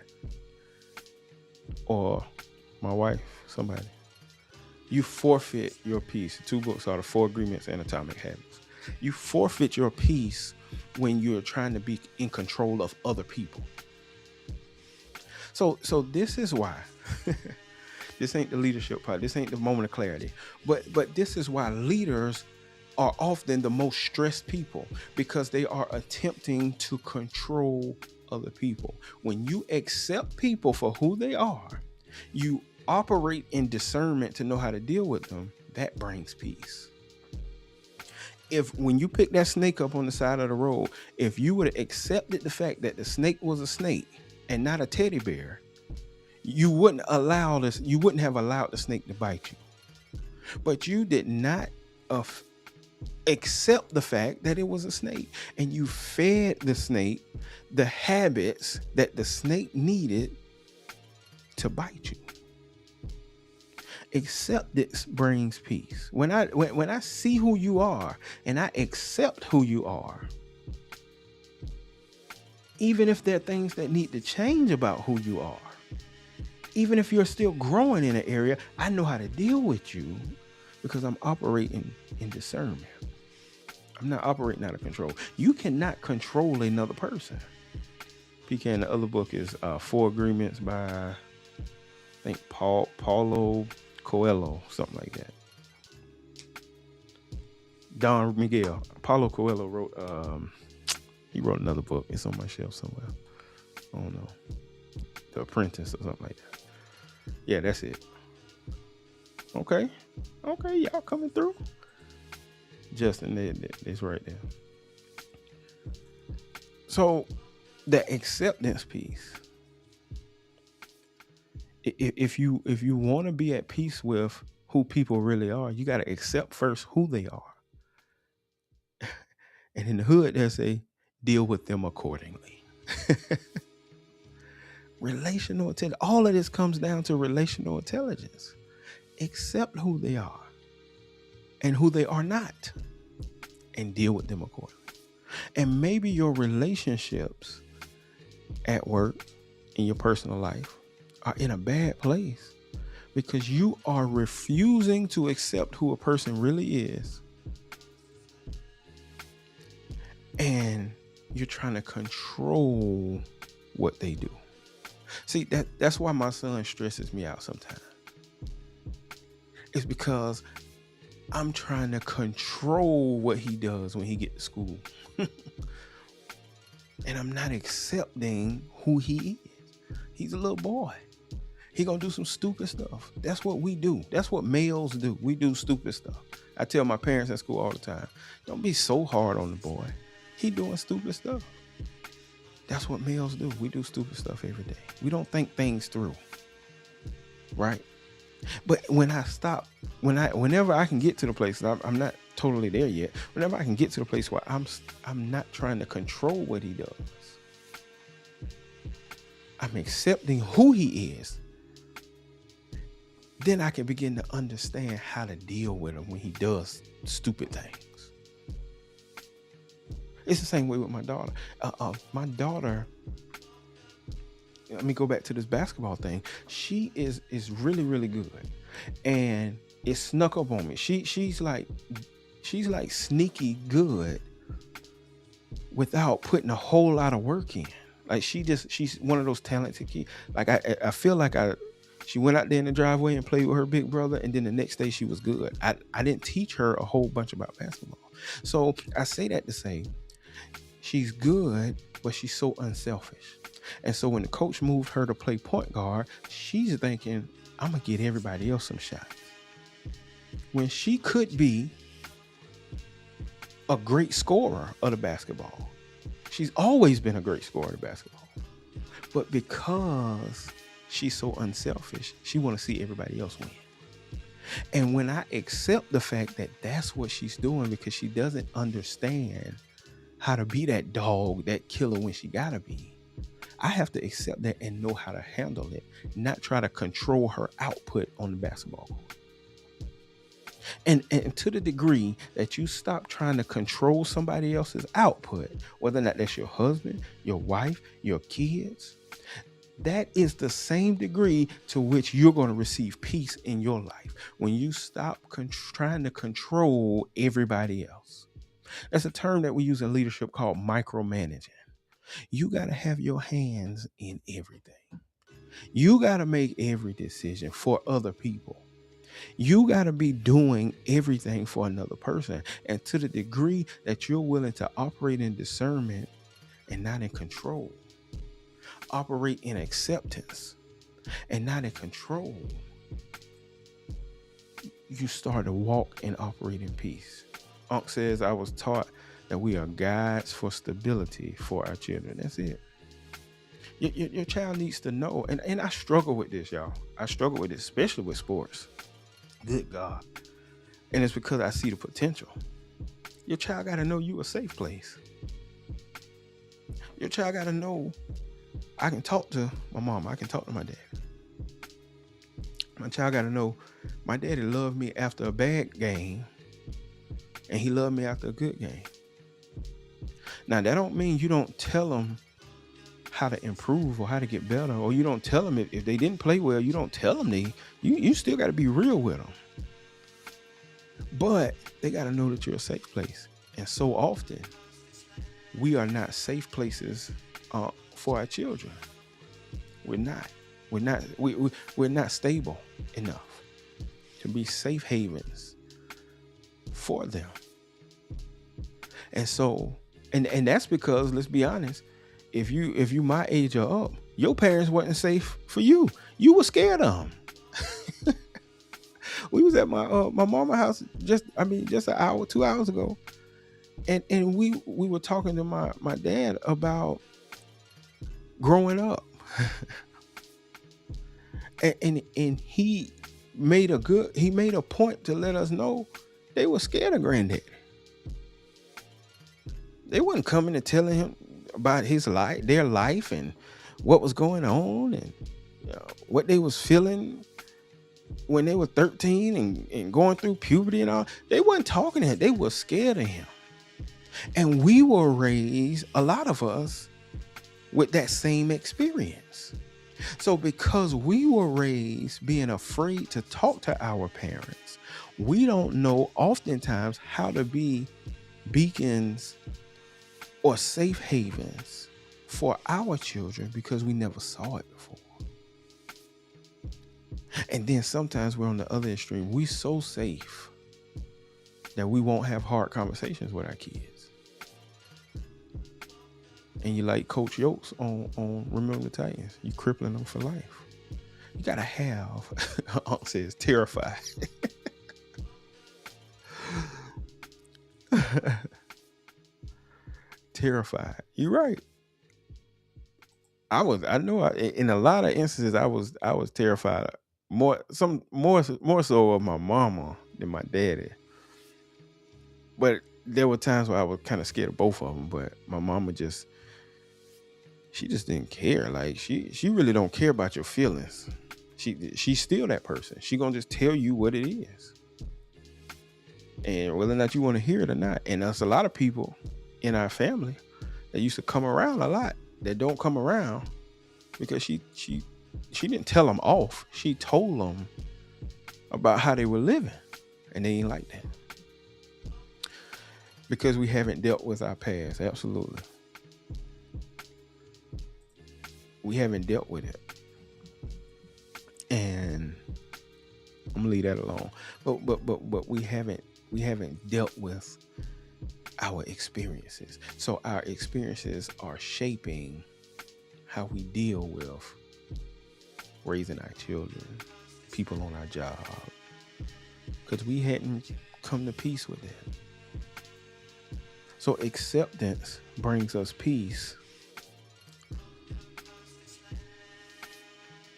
Or my wife, somebody. You forfeit your peace. 2 books are The 4 Agreements and Atomic Habits. You forfeit your peace when you're trying to be in control of other people. So this is why this ain't the leadership part. This ain't the moment of clarity. But this is why leaders are often the most stressed people, because they are attempting to control other people. When you accept people for who they are, you operate in discernment to know how to deal with them. That brings peace. If when you pick that snake up on the side of the road, if you would have accepted the fact that the snake was a snake and not a teddy bear, you wouldn't have allowed the snake to bite you. But you did not accept the fact that it was a snake, and you fed the snake the habits that the snake needed to bite you. Acceptance brings peace. When I see who you are and I accept who you are, even if there are things that need to change about who you are, even if you're still growing in an area, I know how to deal with you because I'm operating in discernment. I'm not operating out of control. You cannot control another person. Pecan, the other book is 4 Agreements by, I think, Paulo Coelho, something like that. Don Miguel. Paulo Coelho wrote, he wrote another book. It's on my shelf somewhere. I don't know. The Apprentice or something like that. Yeah, that's it. Okay, y'all coming through. Justin, it's right there. So the acceptance piece. If you want to be at peace with who people really are, you got to accept first who they are. And in the hood, they say, deal with them accordingly. Relational intelligence. All of this comes down to relational intelligence. Accept who they are and who they are not, and deal with them accordingly. And maybe your relationships at work, in your personal life, are in a bad place because you are refusing to accept who a person really is, and you're trying to control what they do. See, that's why my son stresses me out sometimes. It's because I'm trying to control what he does when he gets to school. And I'm not accepting who he is. He's a little boy. He gonna do some stupid stuff. That's what we do. That's what males do. We do stupid stuff. I tell my parents at school all the time, don't be so hard on the boy. He doing stupid stuff. That's what males do. We do stupid stuff every day. We don't think things through. Right? But whenever I can get to the place, I'm not totally there yet. Whenever I can get to the place where I'm not trying to control what he does, I'm accepting who he is, then I can begin to understand how to deal with him when he does stupid things. It's the same way with my daughter. My daughter, let me go back to this basketball thing. She is really, really good, and it snuck up on me. She's like sneaky good without putting a whole lot of work in. Like she's one of those talented kids. Like I feel like she went out there in the driveway and played with her big brother, and then the next day she was good. I didn't teach her a whole bunch about basketball. So I say that to say she's good, but she's so unselfish. And so when the coach moved her to play point guard, she's thinking, I'm going to get everybody else some shots. When she could be a great scorer of the basketball. She's always been a great scorer of the basketball. But because she's so unselfish, she want to see everybody else win. And when I accept the fact that that's what she's doing because she doesn't understand how to be that dog, that killer when she gotta be, I have to accept that and know how to handle it, not try to control her output on the basketball court. And to the degree that you stop trying to control somebody else's output, whether or not that's your husband, your wife, your kids, that is the same degree to which you're going to receive peace in your life when you stop trying to control everybody else. That's a term that we use in leadership called micromanaging. You got to have your hands in everything. You got to make every decision for other people. You got to be doing everything for another person. And to the degree that you're willing to operate in discernment and not in control, operate in acceptance and not in control, you start to walk and operate in peace. Unc says, I was taught that we are guides for stability for our children. That's it. Your child needs to know. And I struggle with this, y'all. I struggle with it, especially with sports. Good God. And it's because I see the potential. Your child got to know you a safe place. Your child got to know I can talk to my mom. I can talk to my dad. My child got to know my daddy loved me after a bad game and he loved me after a good game. Now, that don't mean you don't tell them how to improve or how to get better, or you don't tell them if they didn't play well, you don't tell them you still got to be real with them. But they got to know that you're a safe place. And so often we are not safe places for our children. We're not stable enough to be safe havens for them. And so, and that's because, let's be honest, if you my age or up, your parents wasn't safe for you. You were scared of them. We was at my mama house just an hour, 2 hours ago, and we were talking to my dad about growing up, and he made a point to let us know they were scared of granddaddy. They wasn't coming and telling him about their life and what was going on and what they was feeling when they were 13 and going through puberty and all. They wasn't talking to him. They were scared of him. And we were raised, a lot of us, with that same experience. So because we were raised being afraid to talk to our parents, we don't know oftentimes how to be beacons or safe havens for our children because we never saw it before. And then sometimes we're on the other extreme. We so safe that we won't have hard conversations with our kids. And you like Coach Yokes on Remember the Titans. You crippling them for life. You gotta have, Unc says, terrified. Terrified. You're right. In a lot of instances I was terrified more so of my mama than my daddy. But there were times where I was kind of scared of both of them. But my mama she just didn't care. Like she really don't care about your feelings. She's still that person. She gonna just tell you what it is, and whether or not you want to hear it or not. And there's a lot of people in our family that used to come around a lot that don't come around because she didn't tell them off. She told them about how they were living, and they ain't like that because we haven't dealt with our past. Absolutely, we haven't dealt with it, and I'm gonna leave that alone. But we haven't dealt with our experiences. So our experiences are shaping how we deal with raising our children, people on our job, because we hadn't come to peace with it. So acceptance brings us peace,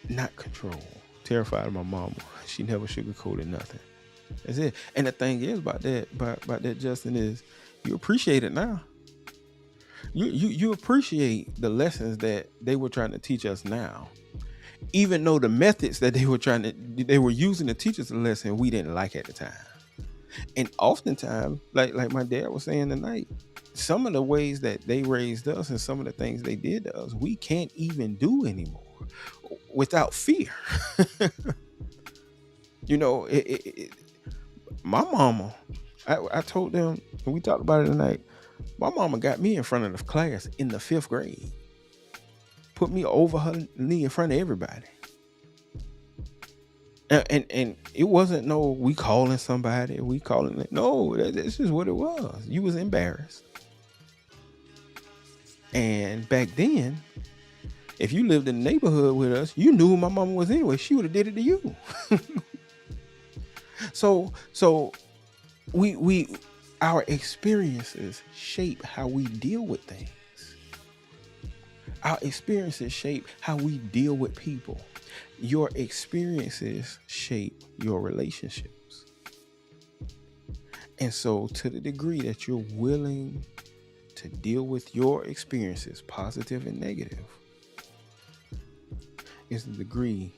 not control. Terrified of my mama. She never sugarcoated nothing. That's it. And the thing is about that, Justin, is you appreciate it now. You appreciate the lessons that they were trying to teach us now, even though the methods that they were using to teach us a lesson we didn't like at the time. And oftentimes, like my dad was saying tonight, some of the ways that they raised us and some of the things they did to us, we can't even do anymore without fear. My mama, I told them, and we talked about it tonight. My mama got me in front of the class in the 5th grade, put me over her knee in front of everybody. And it wasn't no we calling somebody, we calling it. No, that's just what it was. You was embarrassed. And back then, if you lived in the neighborhood with us, you knew who my mama was anyway. She would have did it to you. So we our experiences shape how we deal with things. Our experiences shape how we deal with people. Your experiences shape your relationships. And so to the degree that you're willing to deal with your experiences, positive and negative, is the degree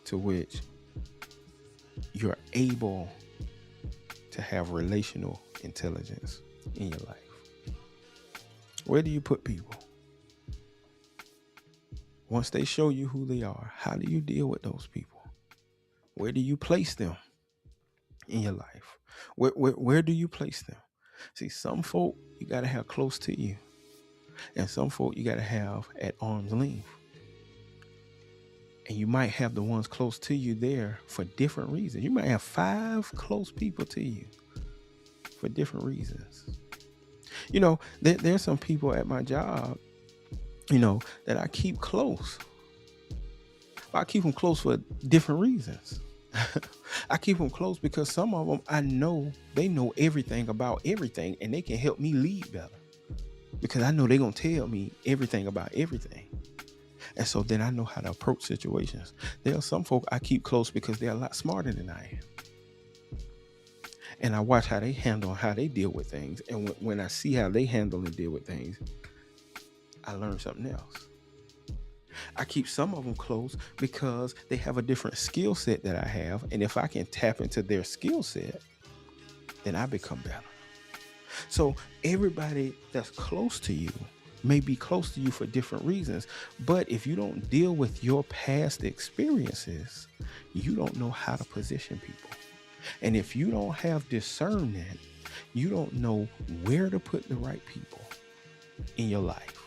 to which you're able to have relational intelligence in your life. Where do you put people? Once they show you who they are, how do you deal with those people? Where do you place them in your life? Where do you place them? See, some folk you got to have close to you, and some folk you got to have at arm's length. And you might have the ones close to you there for different reasons. You might have 5 close people to you for different reasons. There's some people at my job, that I keep close. I keep them close for different reasons. I keep them close because some of them I know they know everything about everything, and they can help me lead better because I know they're going to tell me everything about everything. And so then I know how to approach situations. There are some folk I keep close because they're a lot smarter than I am. And I watch how they handle, how they deal with things. And when I see how they handle and deal with things, I learn something else. I keep some of them close because they have a different skill set that I have. And if I can tap into their skill set, then I become better. So everybody that's close to you may be close to you for different reasons. But if you don't deal with your past experiences, you don't know how to position people. And if you don't have discernment, you don't know where to put the right people in your life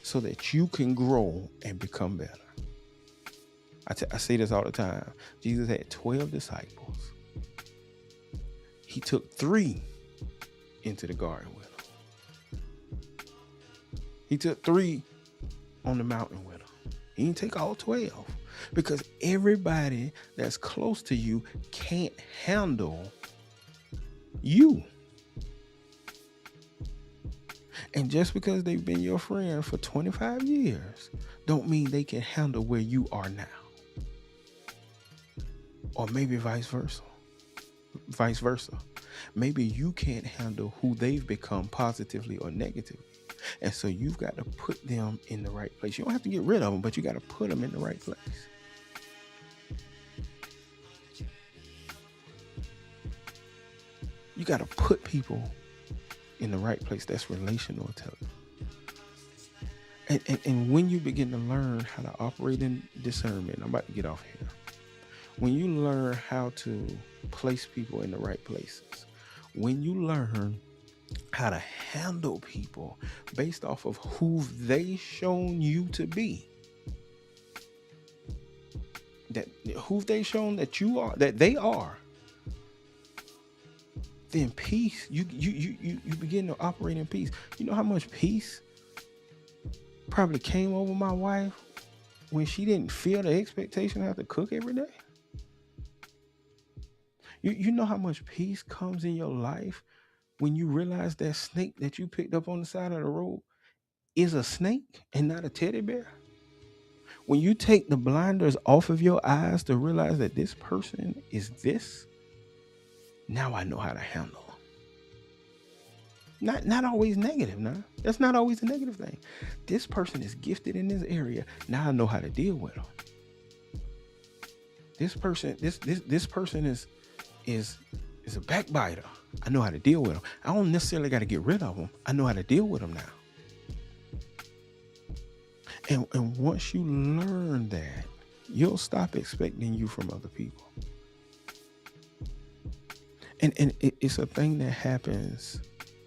so that you can grow and become better. I say this all the time. Jesus had 12 disciples. He took 3 into the garden with him. He took 3 on the mountain with him. He didn't take all 12 because everybody that's close to you can't handle you. And just because they've been your friend for 25 years don't mean they can handle where you are now. Or maybe vice versa. Maybe you can't handle who they've become positively or negatively. And so you've got to put them in the right place. You don't have to get rid of them, but you got to put them in the right place. You got to put people in the right place. That's relational intelligence. And when you begin to learn how to operate in discernment, I'm about to get off here. When you learn how to place people in the right places, when you learn how to handle people based off of who they've shown you to be, that who they've shown that you are, that they are, then peace, you begin to operate in peace. You know how much peace probably came over my wife when she didn't feel the expectation to have to cook every day? You know how much peace comes in your life when you realize that snake that you picked up on the side of the road is a snake and not a teddy bear? When you take the blinders off of your eyes to realize that this person is this, now I know how to handle them. Not always negative. Now that's not always a negative thing. This person is gifted in this area. Now I know how to deal with them. This person is a backbiter. I know how to deal with them. I don't necessarily got to get rid of them. I know how to deal with them now. And once you learn that, you'll stop expecting you from other people. And it's a thing that happens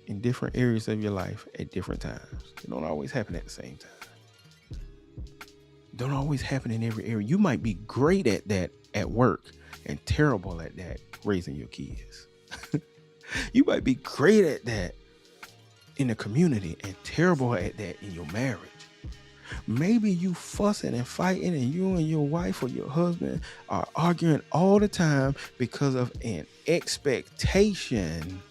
in different areas of your life at different times. It don't always happen at the same time. Don't always happen in every area. You might be great at that at work and terrible at that raising your kids. You might be great at that in the community and terrible at that in your marriage. Maybe you fussing and fighting and you and your wife or your husband are arguing all the time because of an expectation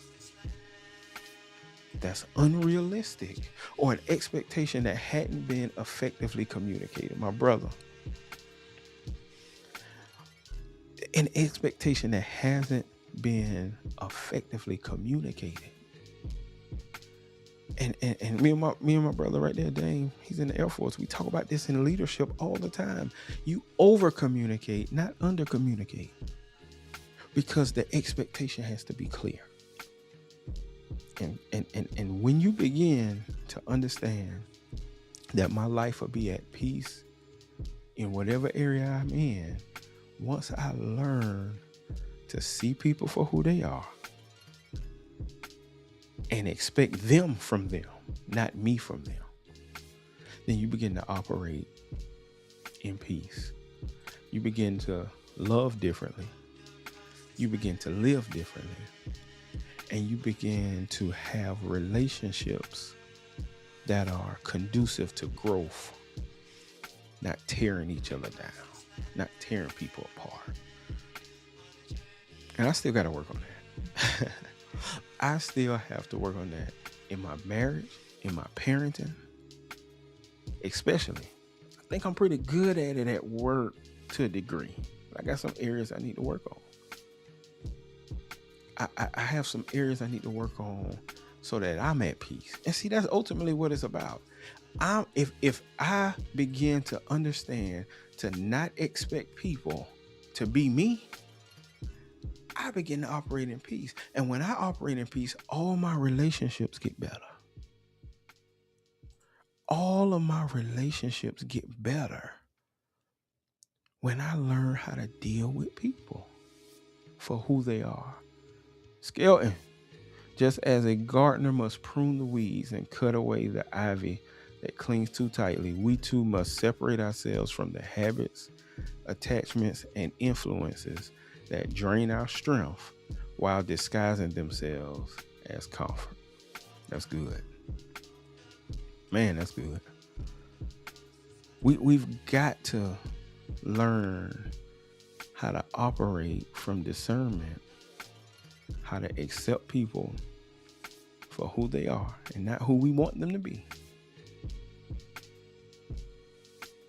that's unrealistic or an expectation that hadn't been effectively communicated. My brother, an expectation that hasn't been effectively communicated. And me and my brother right there, Dame, he's in the Air Force. We talk about this in leadership all the time. You over communicate, not under communicate, because the expectation has to be clear. And when you begin to understand that my life will be at peace in whatever area I'm in, once I learn to see people for who they are and expect them from them, not me from them, then you begin to operate in peace. You begin to love differently. You begin to live differently. And you begin to have relationships that are conducive to growth, not tearing each other down, not tearing people apart. And I still got to work on that. I still have to work on that in my marriage, in my parenting, especially. I think I'm pretty good at it at work to a degree. I got some areas I need to work on. I have some areas I need to work on so that I'm at peace. And see, that's ultimately what it's about. If I begin to understand to not expect people to be me, I begin to operate in peace. And when I operate in peace, all my relationships get better. All of my relationships get better when I learn how to deal with people for who they are. Skelton, just as a gardener must prune the weeds and cut away the ivy that clings too tightly, we too must separate ourselves from the habits, attachments, and influences that drain our strength while disguising themselves as comfort. That's good. Man, that's good. We've got to learn how to operate from discernment, how to accept people for who they are and not who we want them to be.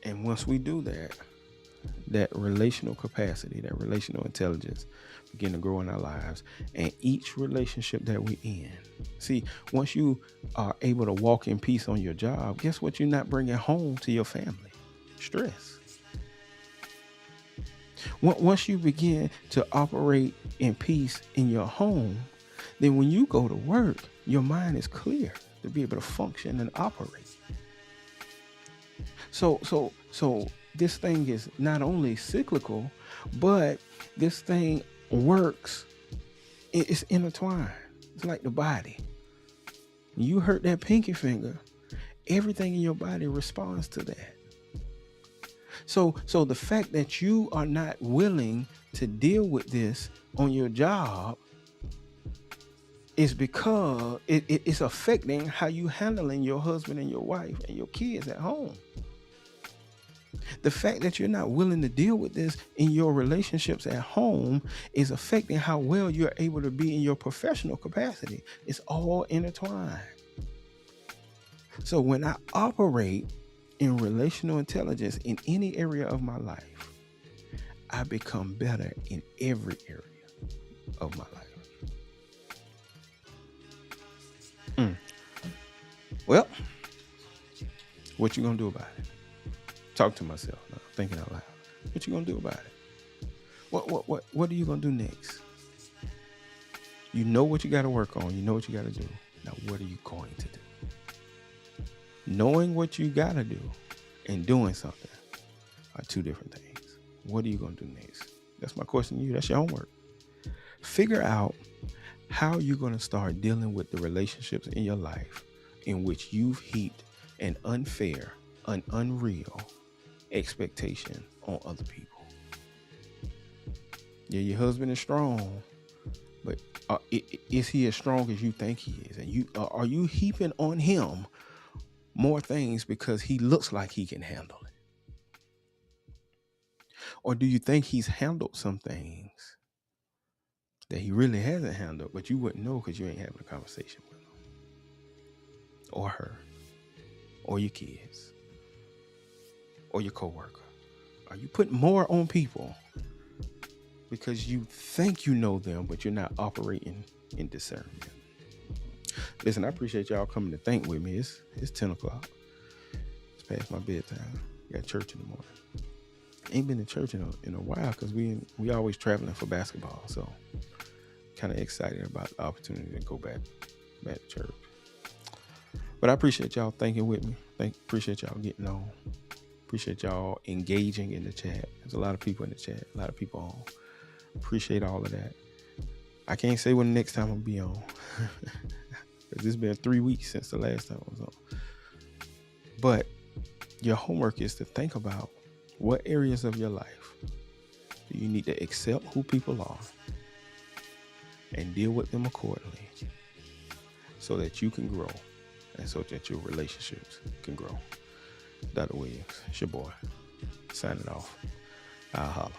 And once we do that, that relational capacity, that relational intelligence begin to grow in our lives. And each relationship that we're in, see, once you are able to walk in peace on your job, guess what you're not bringing home to your family? Stress. Once you begin to operate in peace in your home, then when you go to work, your mind is clear to be able to function and operate. So this thing is not only cyclical, but this thing works. It's intertwined. It's like the body. When you hurt that pinky finger, everything in your body responds to that. So the fact that you are not willing to deal with this on your job is because it's affecting how you handling your husband and your wife and your kids at home. The fact that you're not willing to deal with this in your relationships at home is affecting how well you're able to be in your professional capacity. It's all intertwined. So when I operate in relational intelligence in any area of my life, I become better in every area of my life. Well, what you gonna do about it? Talk to myself now, thinking out loud. What you gonna do about it? What are you gonna do next? You know what you gotta work on, you know what you gotta do. Now what are you going to do? Knowing what you gotta do and doing something are two different things. What are you gonna do next? That's my question to you. That's your homework. Figure out how you're gonna start dealing with the relationships in your life in which you've heaped an unfair, an unreal expectation on other people. Yeah, your husband is strong, but is he as strong as you think he is? And are you heaping on him more things because he looks like he can handle it? Or do you think he's handled some things that he really hasn't handled, but you wouldn't know because you ain't having a conversation with him or her or your kids or your coworker? Are you putting more on people because you think you know them, but you're not operating in discernment? Listen, I appreciate y'all coming to think with me. It's 10 o'clock. It's past my bedtime. Got church in the morning. Ain't been to church in a while because we always traveling for basketball. So kind of excited about the opportunity to go back to church. But I appreciate y'all thinking with me. Appreciate y'all getting on. Appreciate y'all engaging in the chat. There's a lot of people in the chat, a lot of people on. Appreciate all of that. I can't say when the next time I'll be on. It's been 3 weeks since the last time I was on. But your homework is to think about what areas of your life do you need to accept who people are and deal with them accordingly so that you can grow and so that your relationships can grow. Dr. Williams, it's your boy. Signing off. I'll holla.